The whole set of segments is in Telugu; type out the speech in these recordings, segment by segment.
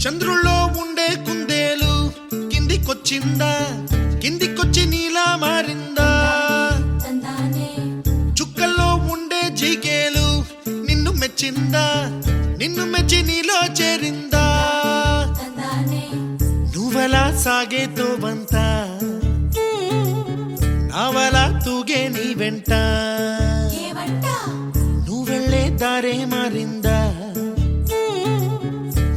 చంద్రుల్లో ఉండే కుందేలు కిందికొచ్చిందా, కిందికొచ్చి నీలా మారిందా? చుక్కల్లో ఉండే జీకేలు నిన్ను మెచ్చిందా, నిన్ను మెచ్చి నీలో చేరిందా? నువ్వలా సాగే తోవంతా నావలా తూగే నీ వెంట, నువ్వెళ్ళే దారే మారిందా,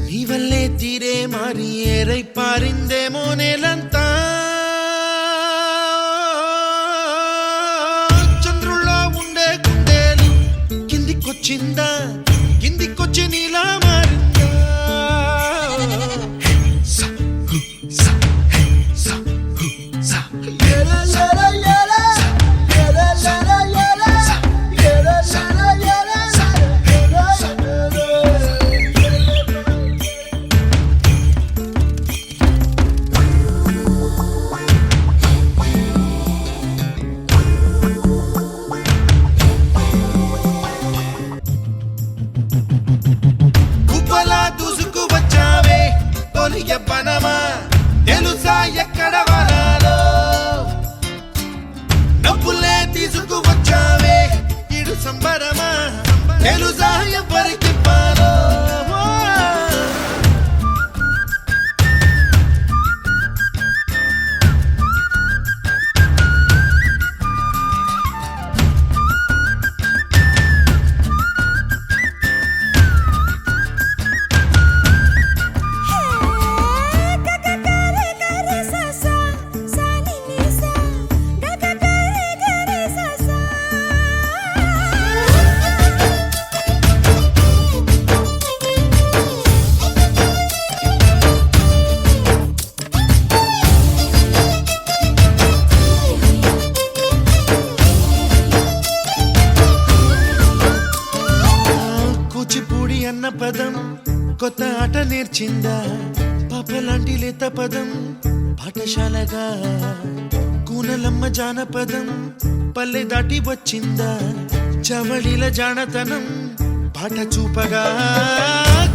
నీ వల్లే తీరే మారి ఏరై పారిందేమో నేలంతా. చంద్రుల్లో ఉండే కుందేలు కిందికొచ్చిందా, కిందికొచ్చి నీలా మారిందా? పనమా తెలుసా ఎక్కడ వరాలో, డబ్బులే తీసుకువచ్చావే ఇడు సంబరమా తెలుసా ఎవరికి పాలో? కూచిపూడి అన్న పదం కొత్త ఆట నేర్చిందా, పాపలాంటి లేత పదం పాఠశాలగా, కూనలమ్మ జానపదం పల్లె దాటి వచ్చిందా, చవళిల జానతనం పాట చూపగా,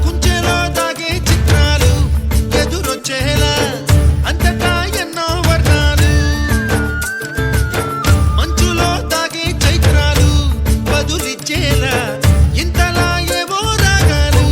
కుంచెలో దాగే చిత్రాలు ఎదురొచ్చేలా అంతటా ఎన్నో వర్ణాలు, మంచులో దాగే చైత్రాలు బదులిచ్చేలా ఇంతలా ఏవో రాగాలు.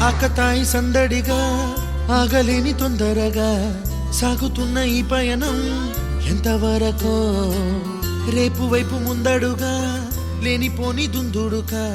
ఆకతాయి సందడిగా ఆగలేని తొందరగా సాగుతున్న ఈ పయనం ఎంతవరకో, రేపు వైపు ముందడుగా లేనిపోని దుందుడుగా.